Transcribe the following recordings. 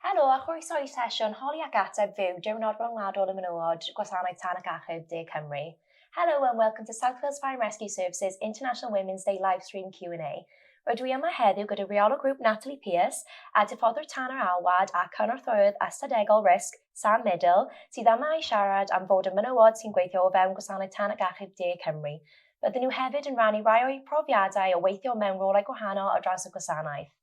Helo, a chroeso i sesiwn holi ac ateb fyw diwrnod rhyngwladol y menywod Gwasanaeth Tan ac Achub De Cymru. Hello and welcome to South Wales Fire and Rescue Services International Women's Day Livestream Q&A. Rydw i yma heddiw gyda reolwr grŵp Natalie Pierce a diffoddwr tan yr alwad a cynorthwydd ystadegol risg Sam Middle sydd yma i siarad am fod y menywod sy'n gweithio o fewn Gwasanaeth Tan ac Achub De Cymru. Bydden nhw hefyd yn rannu rai o'i profiadau o weithio mewn rolau gwahanol ar draws y gwasanaeth.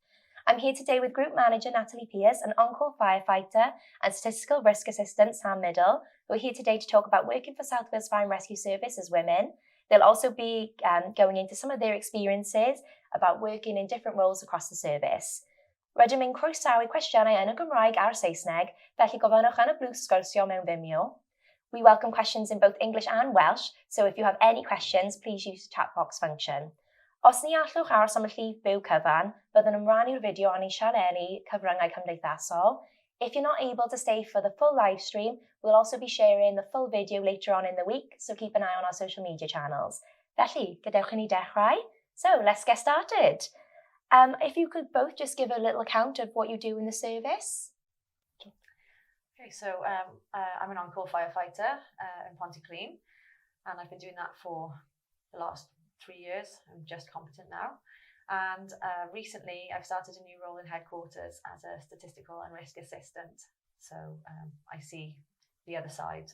I'm here today with Group Manager Natalie Pierce and On-Call Firefighter and Statistical Risk Assistant Sam Middle, who are here today to talk about working for South Wales Fire and Rescue Service as women. They'll also be going into some of their experiences about working in different roles across the service. Rydym yn croesawu cwestiynau yn y Gymraeg a'r Saesneg, felly gofynnwch yn y blwch sgwrsio mewn Vimeo. We welcome questions in both English and Welsh, so if you have any questions, please use the chat box function. Os ni allwch aros am y llif byw cyfan, byddwn yn rannu'r fideo o'n i siareli cyfryngau cymdeithasol. If you're not able to stay for the full live stream, we'll also be sharing the full video later on in the week, so keep an eye on our social media channels. Felly, gadewch i ni dechrau. So, let's get started. If you could both just give a little account of what you do in the service. Okay, so I'm an on-call firefighter in Pontyclun, and I've been doing that for the last 3 years. I'm just competent now. And recently I've started a new role in headquarters as a statistical and risk assistant. So I see the other side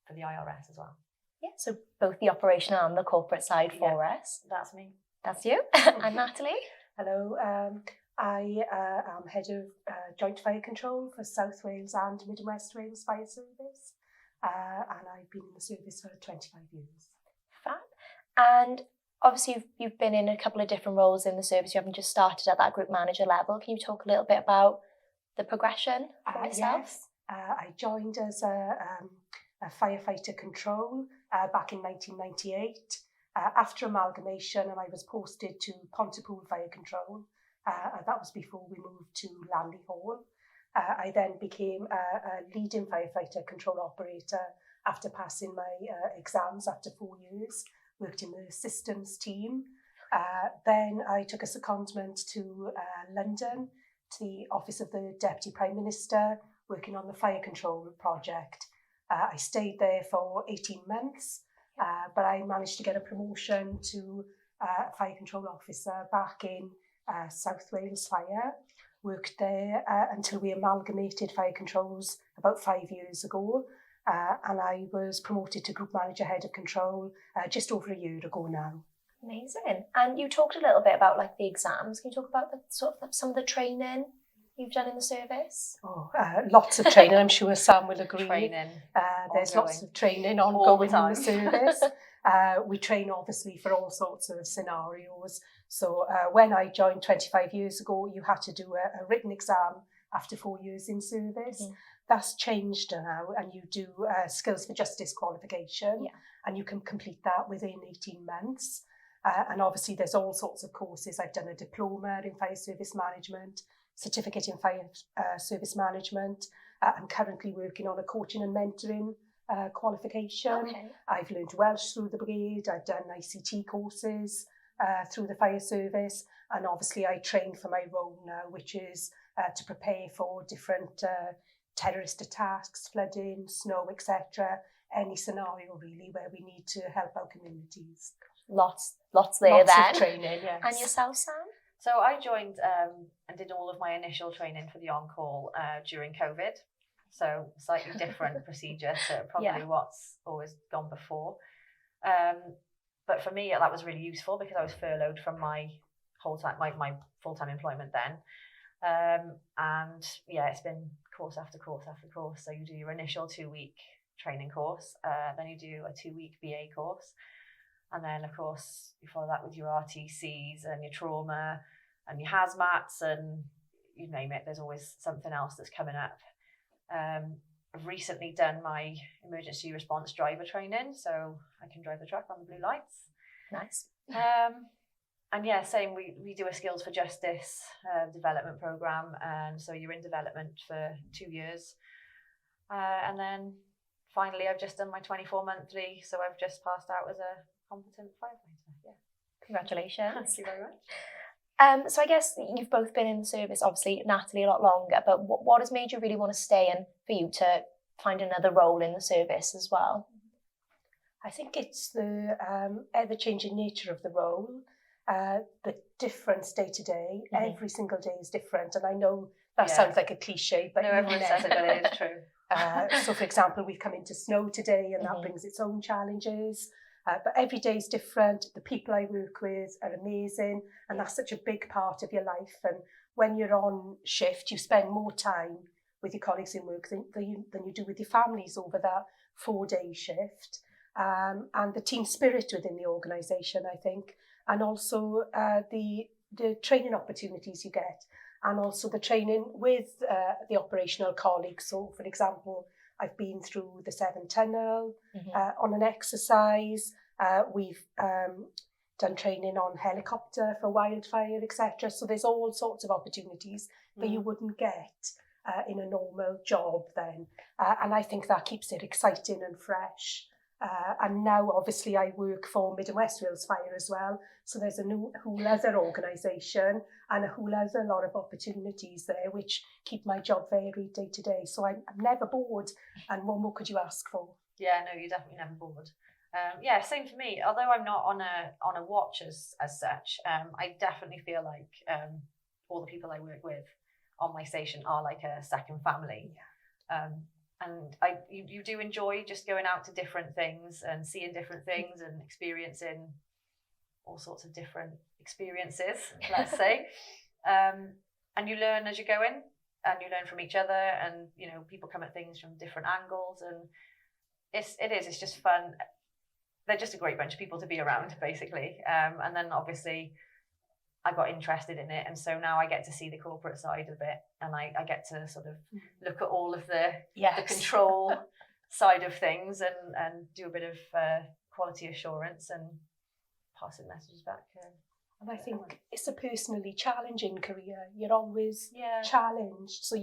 for the IRS as well. Yeah, so both the operational and the corporate side for us. That's me. That's you. And Natalie? Hello, I am Head of Joint Fire Control for South Wales and Mid and West Wales Fire Service. And I've been in the service for 25 years. Fab. And obviously you've been in a couple of different roles in the service. You haven't just started at that group manager level. Can you talk a little bit about the progression for yourself? Yes, I joined as a firefighter control back in 1998 after amalgamation, and I was posted to Pontypool Fire Control. That was before we moved to Lanley Hall. I then became a leading firefighter control operator after passing my exams after 4 years. Worked in the systems team. Then I took a secondment to London, to the Office of the Deputy Prime Minister, working on the fire control project. I stayed there for 18 months, but I managed to get a promotion to fire control officer back in South Wales Fire. Worked there until we amalgamated fire controls about 5 years ago. And I was promoted to Group Manager Head of Control just over a year ago now. Amazing. And you talked a little bit about like the exams. Can you talk about some of the training you've done in the service? Oh, lots of training. I'm sure Sam will agree. There's lots of training ongoing in the service. We train obviously for all sorts of scenarios. So when I joined 25 years ago, you had to do a written exam after 4 years in service. Mm-hmm. That's changed now, and you do Skills for Justice qualification, and you can complete that within 18 months. And obviously there's all sorts of courses. I've done a diploma in fire service management, certificate in fire service management. I'm currently working on a coaching and mentoring qualification. Okay. I've learned Welsh through the brigade. I've done ICT courses through the fire service, and obviously I train for my role now, which is to prepare for different terrorist attacks, flooding, snow, etc. Any scenario really where we need to help our communities. Lots there then. Of training, yes. And yourself, Sam? So I joined and did all of my initial training for the on-call during COVID. So slightly different procedure to probably what's always gone before. But for me, that was really useful because I was furloughed from my my full-time employment then. And yeah, it's been course after course after course. So you do your initial 2-week training course, then you do a 2-week BA course, and then of course you follow that with your RTCs and your trauma and your hazmats and you name it. There's always something else that's coming up. I've recently done my emergency response driver training, so I can drive the truck on the blue lights. Nice. And yeah, same, we do a Skills for Justice development program, and so you're in development for 2 years. And then finally, I've just done my 24 monthly, so I've just passed out as a competent firefighter. Yeah. Congratulations. Thank you very much. So I guess you've both been in the service, obviously Natalie a lot longer, but what has made you really want to stay and for you to find another role in the service as well? I think it's the ever-changing nature of the role, the difference day to day. Every single day is different, and I know that sounds like a cliche, but no, everyone says it, but it is true. So, for example, we've come into snow today, and that brings its own challenges. But every day is different. The people I work with are amazing, and that's such a big part of your life. And when you're on shift, you spend more time with your colleagues in work than you do with your families over that 4-day shift. And the team spirit within the organisation, I think, and also the training opportunities you get, and also the training with the operational colleagues. So, for example, I've been through the Severn Tunnel on an exercise. We've done training on helicopter for wildfire, etc. So there's all sorts of opportunities that you wouldn't get in a normal job then. And I think that keeps it exciting and fresh. And now, obviously, I work for Mid and West Wales Fire as well. So there's a whole other organisation and a whole other lot of opportunities there, which keep my job varied day to day. So I'm never bored. And what more could you ask for? Yeah, no, you're definitely never bored. Yeah, same for me. Although I'm not on a watch as such, I definitely feel like all the people I work with on my station are like a second family. Yeah. And you do enjoy just going out to different things and seeing different things and experiencing all sorts of different experiences, let's say. And you learn as you're going, and you learn from each other, and people come at things from different angles, and it's just fun. They're just a great bunch of people to be around, basically. And then obviously I got interested in it, and so now I get to see the corporate side of it, and I get to sort of look at all of the control side of things and do a bit of quality assurance and passing messages back. And I think it's a personally challenging career. You're always challenged, so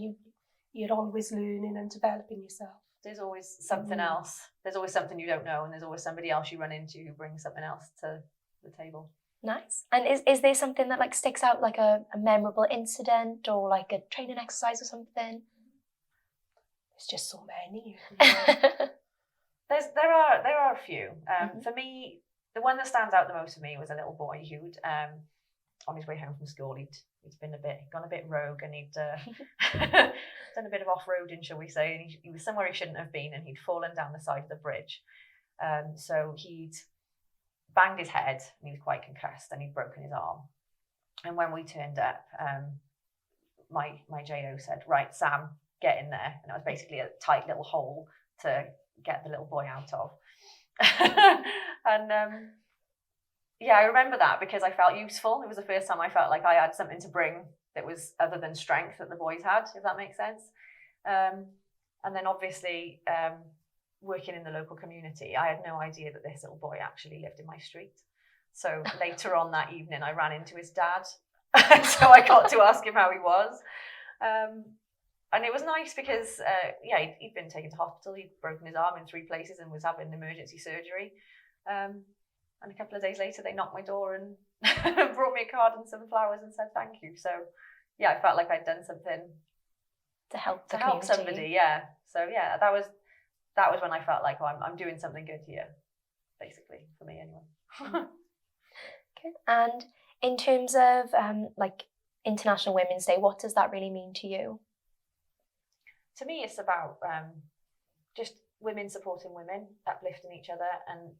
you're always learning and developing yourself. There's always something else. There's always something you don't know, and there's always somebody else you run into who brings something else to the table. Nice. And is there something that like sticks out, like a memorable incident or like a training exercise or something? There's just so many. There are a few. For me, the one that stands out the most for me was a little boy who'd on his way home from school, he'd gone a bit rogue, and he'd done a bit of off-roading, shall we say, and he was somewhere he shouldn't have been, and he'd fallen down the side of the bridge. So he'd banged his head, and he was quite concussed, and he'd broken his arm. And when we turned up, my JO said, "Right, Sam, get in there." And it was basically a tight little hole to get the little boy out of. And I remember that because I felt useful. It was the first time I felt like I had something to bring that was other than strength that the boys had, if that makes sense. And then obviously, working in the local community, I had no idea that this little boy actually lived in my street. So later on that evening, I ran into his dad. So I got to ask him how he was. And it was nice because, he'd been taken to hospital. He'd broken his arm in 3 places and was having emergency surgery. And a couple of days later, they knocked my door and brought me a card and some flowers and said thank you. So, I felt like I'd done something to help somebody. Yeah. So that was when I felt like, I'm doing something good here, basically, for me anyway. Good. And in terms of like International Women's Day, what does that really mean to you? To me, it's about just women supporting women, uplifting each other, and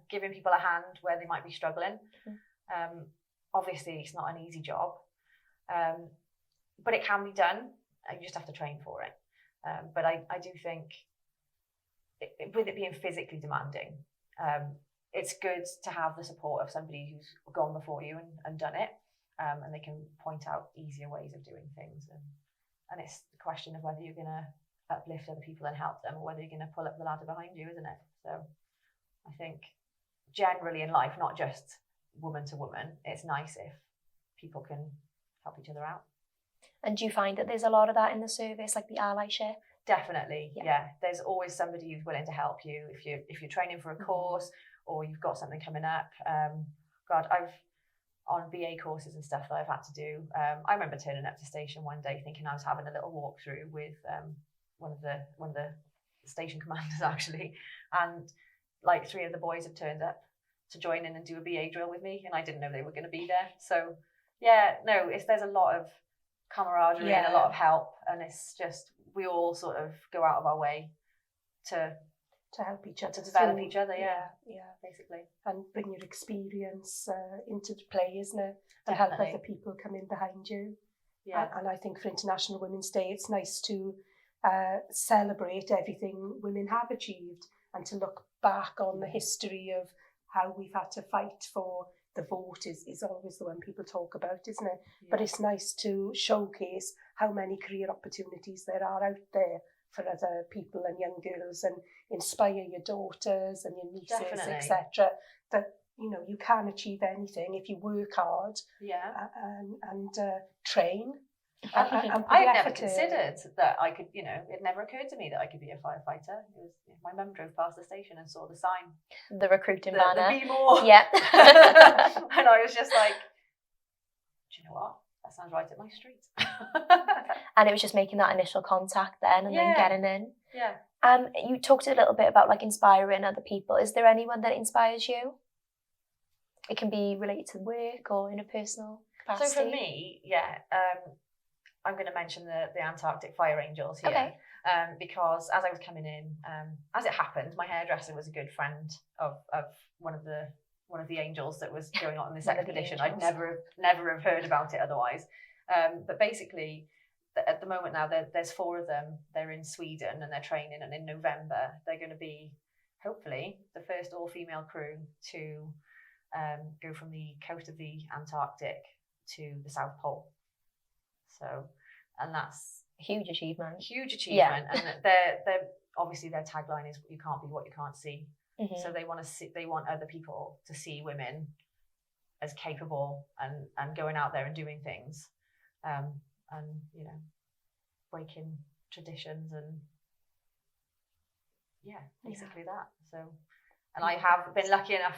giving people a hand where they might be struggling. Obviously, it's not an easy job, but it can be done. You just have to train for it. But I do think, with it being physically demanding, it's good to have the support of somebody who's gone before you and done it, and they can point out easier ways of doing things. And it's the question of whether you're going to uplift other people and help them, or whether you're going to pull up the ladder behind you, isn't it? So I think generally in life, not just woman to woman, it's nice if people can help each other out. And do you find that there's a lot of that in the service, like the allyship? Definitely, yeah. There's always somebody who's willing to help you if you're training for a course or you've got something coming up. on BA courses and stuff that I've had to do. I remember turning up to station one day thinking I was having a little walkthrough with one of the station commanders actually, and like 3 of the boys had turned up to join in and do a BA drill with me, and I didn't know they were going to be there. So yeah, no, there's a lot of camaraderie and a lot of help, and it's just we all sort of go out of our way to help each other, to develop each other, basically, and bring your experience into the play, isn't it? And Definitely. help other people come in behind you. Yeah. And I think for International Women's Day, it's nice to celebrate everything women have achieved and to look back on the history of how we've had to fight for the vote is always the one people talk about, isn't it? Yeah. But it's nice to showcase how many career opportunities there are out there for other people and young girls, and inspire your daughters and your nieces, etc. That you can achieve anything if you work hard, and train. And I never considered that I could, it never occurred to me that I could be a firefighter. It was, my mum drove past the station and saw the sign, the recruiting banner, the Be More, yeah. And I was just like, do you know what? That sounds right up my street. And it was just making that initial contact then, and then getting in. Yeah. You talked a little bit about like inspiring other people. Is there anyone that inspires you? It can be related to work or in a personal capacity. So for me, I'm going to mention the Antarctic Fire Angels here. Okay. Because as I was coming in, as it happened, my hairdresser was a good friend of one of the angels that was going on in this expedition. I'd never have heard about it otherwise. But basically, at the moment now, there's 4 of them. They're in Sweden and they're training, and in November they're going to be, hopefully, the first all-female crew to go from the coast of the Antarctic to the South Pole. So, and that's a huge achievement. Yeah. And they're obviously their tagline is "You can't be what you can't see." Mm-hmm. So they want other people to see women as capable and going out there and doing things, and breaking traditions and basically that. So, and I have been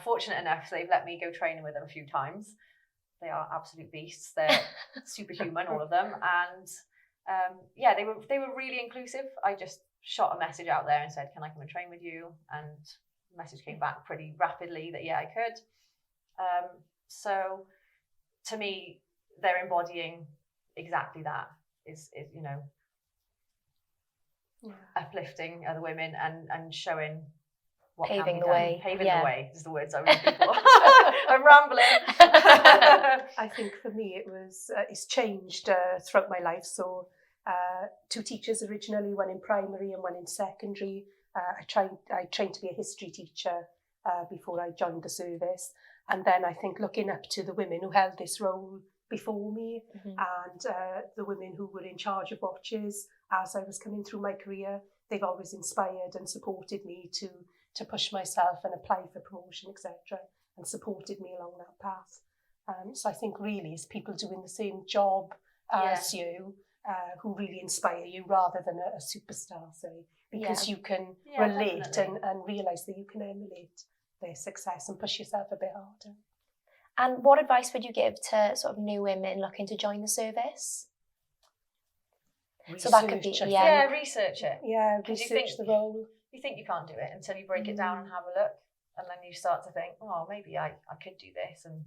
fortunate enough, so they've let me go training with them a few times. They are absolute beasts. They're superhuman, all of them, and they were really inclusive. I just shot a message out there and said, "Can I come and train with you?" And the message came back pretty rapidly that I could. So to me, they're embodying exactly that. Is uplifting other women and showing what paving the way. Paving the way is the words I was looking for. I'm rambling. I think for me it's changed throughout my life. So 2 teachers originally, one in primary and one in secondary. I trained to be a history teacher before I joined the service, and then I think looking up to the women who held this role before me, and the women who were in charge of watches as I was coming through my career, they've always inspired and supported me to push myself and apply for promotion, etc., and supported me along that path. So I think really it's people doing the same job as you who really inspire you, rather than a superstar, say, because you can relate and realise that you can emulate their success and push yourself a bit harder. And what advice would you give to sort of new women looking to join the service? Research, so that could be research it. Yeah, research the role. You think you can't do it until you break it down and have a look, and then you start to think, oh, maybe I could do this, and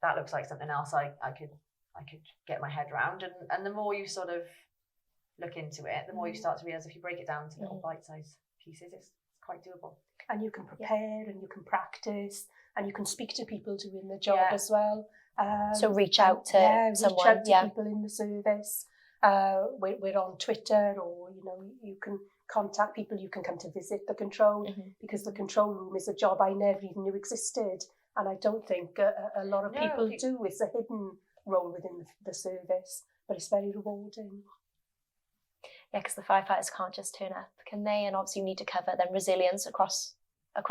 that looks like something else I could get my head around. And the more you sort of look into it, the more you start to realise if you break it down to little bite-sized pieces, it's quite doable. And you can prepare and you can practice and you can speak to people doing the job as well. So reach out to someone. Reach out to people in the service. We're on Twitter, or you can contact people. You can come to visit the control, because the control room is a job I never even knew existed, and I don't think a lot of people do. It's a hidden role within the service, but it's very rewarding. Yeah, because the firefighters can't just turn up, can they? And obviously you need to cover them resilience across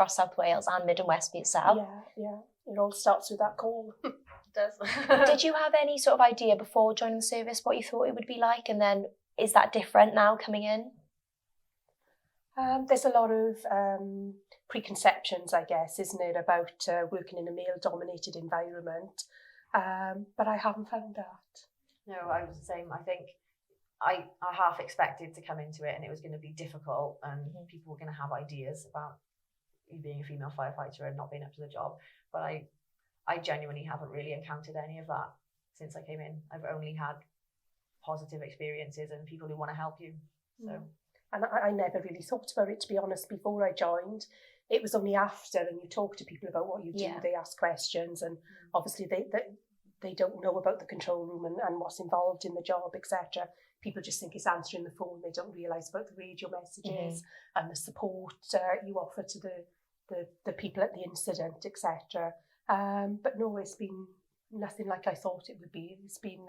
South Wales and Mid and West for yourself. Yeah. It all starts with that call. It does. Did you have any sort of idea before joining the service what you thought it would be like, and then is that different now coming in? There's a lot of preconceptions, I guess, isn't it, about working in a male-dominated environment. but I haven't found that. No, I was the same. I think I half expected to come into it and it was going to be difficult and people were going to have ideas about you being a female firefighter and not being up to the job. But I genuinely haven't really encountered any of that since I came in. I've only had positive experiences and people who want to help you. So, and I never really thought about it, to be honest, before I joined. It was only after, and you talk to people about what you do, they ask questions, and obviously they don't know about the control room and what's involved in the job, etc. People just think it's answering the phone. They don't realise about the radio messages and the support you offer to the people at the incident, etc. But no, it's been nothing like I thought it would be. It's been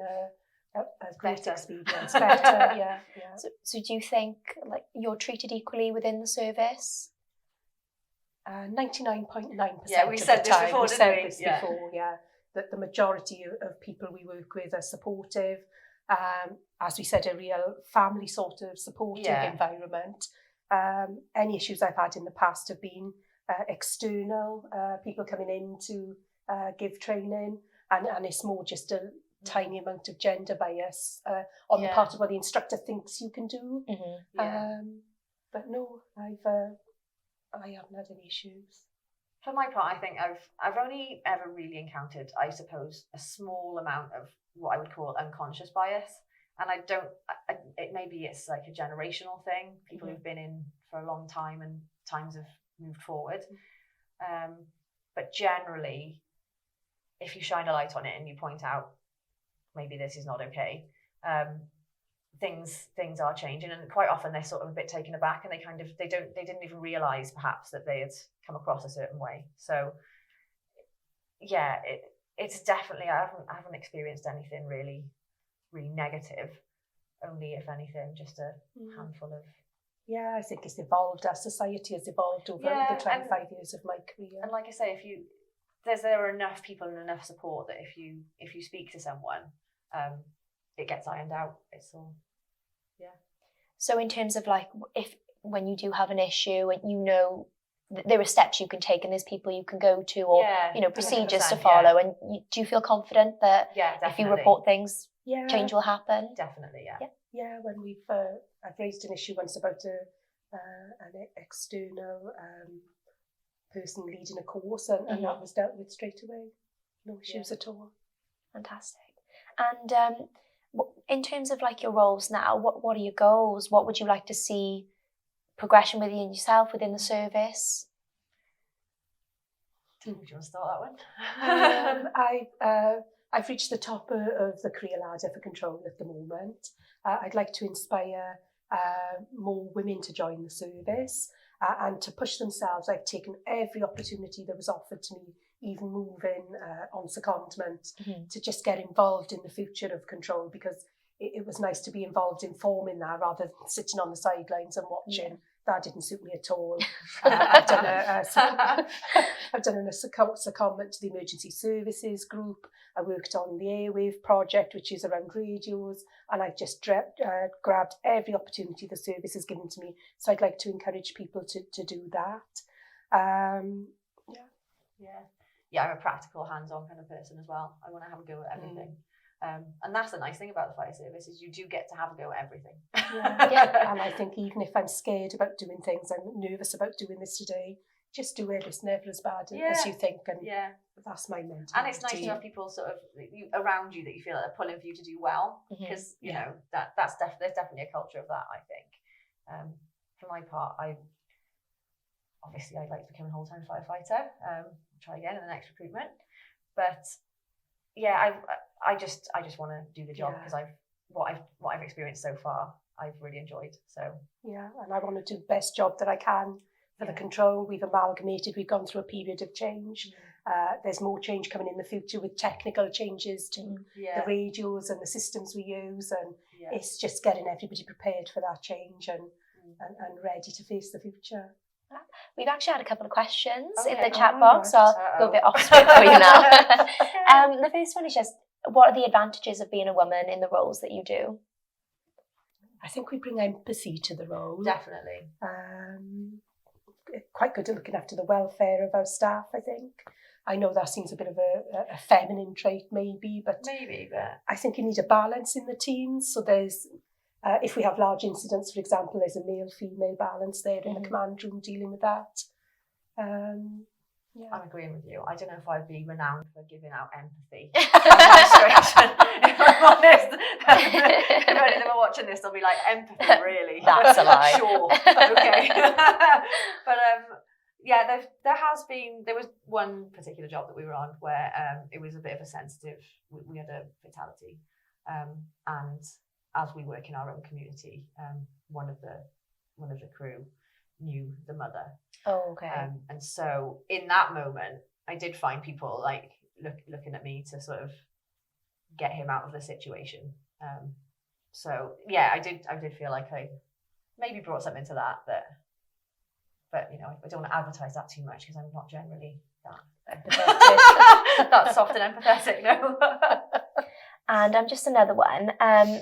a great experience. Better, yeah. So do you think like you're treated equally within the service? 99.9% Yeah, we said this before, didn't we? Before, that the majority of people we work with are supportive. As we said, a real family sort of supportive environment. Any issues I've had in the past have been external, people coming in to give training, and it's more just a tiny amount of gender bias on the part of what the instructor thinks you can do. But no, I haven't had any issues. For my part, I think I've only ever really encountered, I suppose, a small amount of what I would call unconscious bias. And maybe it's like a generational thing, people who've been in for a long time and times have moved forward. But generally, if you shine a light on it and you point out, maybe this is not okay, things are changing, and quite often they're sort of a bit taken aback, and they didn't even realise perhaps that they had come across a certain way. So yeah, it's definitely I haven't experienced anything really negative. Only if anything, just a handful of. Yeah, I think it's evolved. Our society has evolved over the 25 years of my career. And like I say, there are enough people and enough support that if you speak to someone, it gets ironed out. It's all. Yeah. So in terms of like, when you do have an issue and you know there are steps you can take and there's people you can go to, or procedures to follow, and do you feel confident that if you report things, change will happen? Definitely, yeah. When I've raised an issue once about an external person leading a course, and that was dealt with straight away. No issues at all. Fantastic. And in terms of like your roles now, what are your goals? What would you like to see progression within yourself, within the service? Do you want to start that one? I've reached the top of the career ladder for control at the moment. I'd like to inspire more women to join the service and to push themselves. I've taken every opportunity that was offered to me, even moving on secondment, to just get involved in the future of control, because it was nice to be involved in forming that rather than sitting on the sidelines and watching. That didn't suit me at all. I've done a secondment to the emergency services group. I worked on the Airwave project, which is around radios, and I've just grabbed every opportunity the service has given to me. So I'd like to encourage people to do that. Yeah, I'm a practical, hands-on kind of person as well. I want to have a go at everything. And that's the nice thing about the fire service, is you do get to have a go at everything. And I think even if I'm scared about doing things, I'm nervous about doing this today, just do it. It's never as bad as you think. And that's my mentality. And it's nice to have people sort of around you that you feel like they're pulling for you to do well, because you know there's definitely a culture of that, I think. For my part, I'd like to become a whole-time firefighter. Try again in the next recruitment, but I just want to do the job, because what I've experienced so far, I've really enjoyed. So and I want to do the best job that I can for the control. We've amalgamated. We've gone through a period of change. There's more change coming in the future with technical changes to the radios and the systems we use, and it's just getting everybody prepared for that change and ready to face the future. We've actually had a couple of questions in the chat box, so I'll go a bit off script for you now. The first one is just, what are the advantages of being a woman in the roles that you do? I think we bring empathy to the role. Definitely. Quite good at looking after the welfare of our staff, I think. I know that seems a bit of a feminine trait maybe, but I think you need a balance in the teams. So there's, if we have large incidents, for example, there's a male-female balance there in the command room dealing with that. I'm agreeing with you. I don't know if I'd be renowned for giving out empathy. If I'm honest. If any of them are watching this, they'll be like, empathy, really? That's a lie. Sure. Okay. But yeah, there was one particular job that we were on where it was a bit of a sensitive, we had a fatality. And as we work in our own community, one of the crew knew the mother. Oh, okay. And so in that moment, I did find people like looking at me to sort of get him out of the situation. So yeah, I did feel like I maybe brought something to that, but you know, I don't want to advertise that too much because I'm not generally that empathetic. That soft and empathetic, no. And just another one.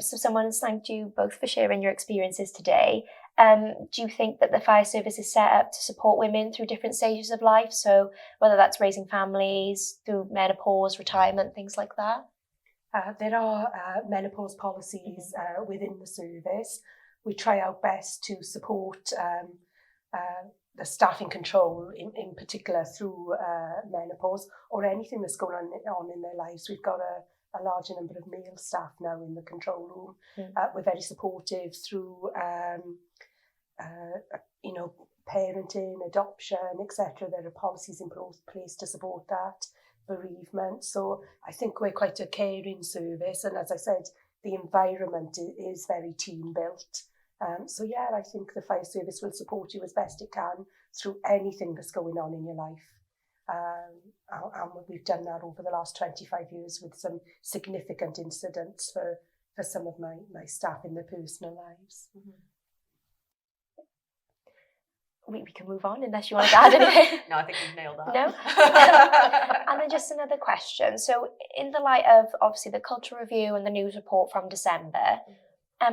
So someone's thanked you both for sharing your experiences today. Do you think that the fire service is set up to support women through different stages of life? So whether that's raising families, through menopause, retirement, things like that? There are menopause policies within the service. We try our best to support the staff in control, in particular through menopause or anything that's going on in their lives. We've got a larger number of male staff now in the control room. We're very supportive through, parenting, adoption, etc. There are policies in place to support that, bereavement. So I think we're quite a caring service. And as I said, the environment is very team built. So yeah, I think the fire service will support you as best it can through anything that's going on in your life. And we've done that over the last 25 years with some significant incidents for some of my staff in their personal lives. We can move on unless you want to add anything. No, I think you've nailed that. No? And then just another question. So in the light of obviously the culture review and the news report from December,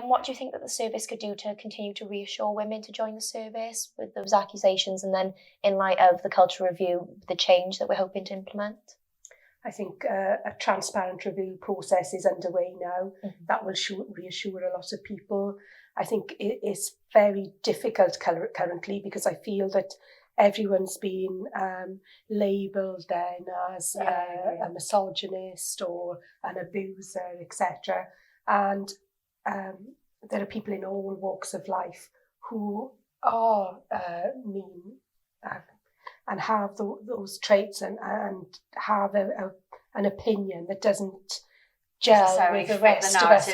what do you think that the service could do to continue to reassure women to join the service with those accusations, and then in light of the culture review, the change that we're hoping to implement? I think a transparent review process is underway now. That will reassure a lot of people. I think it's very difficult currently because I feel that everyone's been labelled then as a misogynist or an abuser, etc. And there are people in all walks of life who are mean and have those traits and have an opinion that doesn't gel with the rest of us.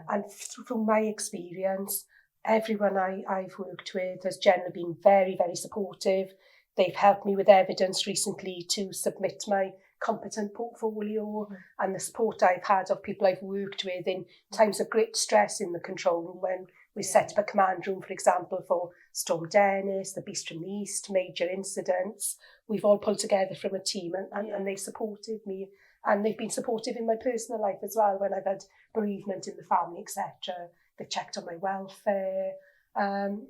And from my experience, everyone I've worked with has generally been very, very supportive. They've helped me with evidence recently to submit my competent portfolio, and the support I've had of people I've worked with in times of great stress in the control room when we set up a command room, for example, for Storm Dennis, the Beast from the East, major incidents. We've all pulled together from a team and they've supported me, and they've been supportive in my personal life as well when I've had bereavement in the family, etc. They've checked on my welfare and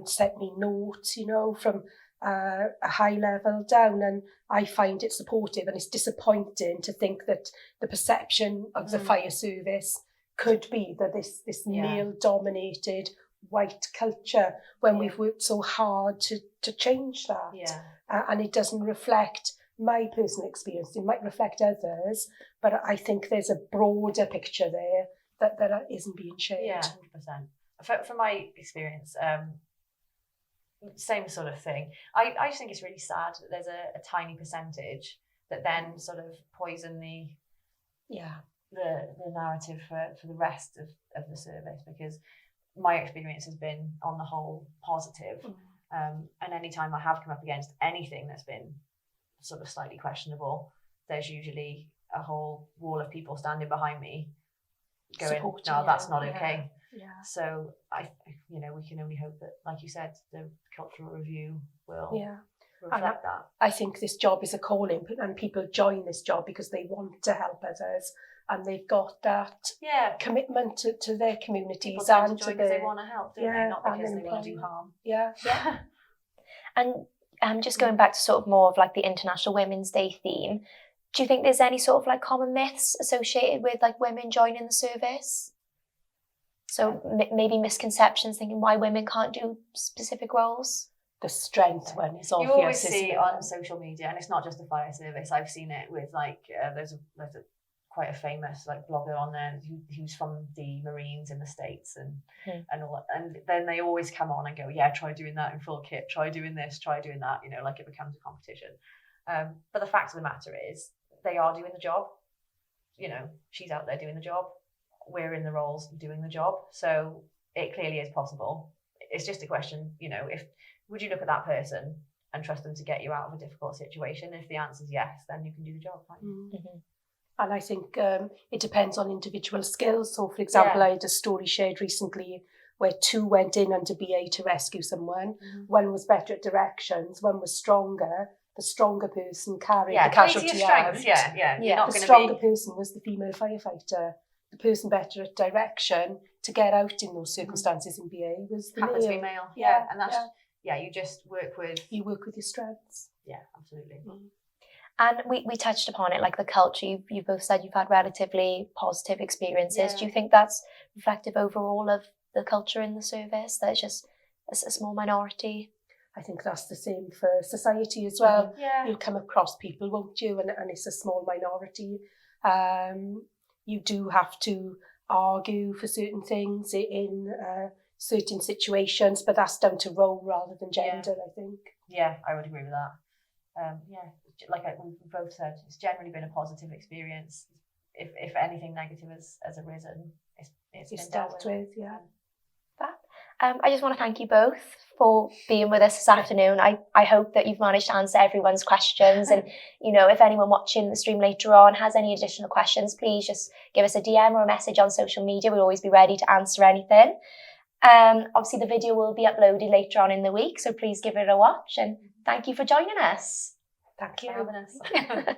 sent me notes, from a high level down, and I find it supportive. And it's disappointing to think that the perception of the fire service could be that this male dominated white culture when we've worked so hard to change that. And it doesn't reflect my personal experience. It might reflect others, but I think there's a broader picture there that isn't being shared. Yeah, 100%. From my experience, same sort of thing. I just think it's really sad that there's a tiny percentage that then sort of poison the narrative for the rest of the service, because my experience has been on the whole positive. And anytime I have come up against anything that's been sort of slightly questionable, there's usually a whole wall of people standing behind me going, no, that's not okay. So we can only hope that, like you said, the cultural review will reflect that. I think this job is a calling, and people join this job because they want to help others, and they've got that commitment to their communities. People tend to join because they want to help, don't they? Not because they want to do harm. And Just going back to sort of more of like the International Women's Day theme, do you think there's any sort of like common myths associated with like women joining the service? So maybe misconceptions, thinking why women can't do specific roles? The strength one is obvious. You always see on social media, and it's not just the fire service. I've seen it with like there's quite a famous like blogger on there who's from the Marines in the States and then they always come on and go, yeah, try doing that in full kit, try doing this, try doing that, you know, like it becomes a competition. But the fact of the matter is they are doing the job. You know, she's out there doing the job. We're in the roles doing the job. So it clearly is possible. It's just a question, you know, would you look at that person and trust them to get you out of a difficult situation? If the answer is yes, then you can do the job. Right? Mm-hmm. And I think it depends on individual skills. So, for example, I had a story shared recently where 2 went in under BA to rescue someone. One was better at directions, one was stronger. The stronger person carried the casualty out. The stronger person was the female firefighter. The person better at direction to get out in those circumstances in BA was the happens to be male. Yeah, and that's you just work with your strengths. Yeah, absolutely. And we touched upon it, like the culture. You both said you've had relatively positive experiences. Yeah. Do you think that's reflective overall of the culture in the service, that it's just a small minority? I think that's the same for society as well. Yeah. You'll come across people, won't you? And it's a small minority. You do have to argue for certain things in certain situations, but that's down to role rather than gender, I think. Yeah, I would agree with that. Like we both said, it's generally been a positive experience. If anything negative has arisen, it's been dealt with. I just want to thank you both for being with us this afternoon. I hope that you've managed to answer everyone's questions, and you know, if anyone watching the stream later on has any additional questions, please just give us a DM or a message on social media. We'll always be ready to answer anything. Obviously the video will be uploaded later on in the week, so please give it a watch, and thank you for joining us. Thank you for having us.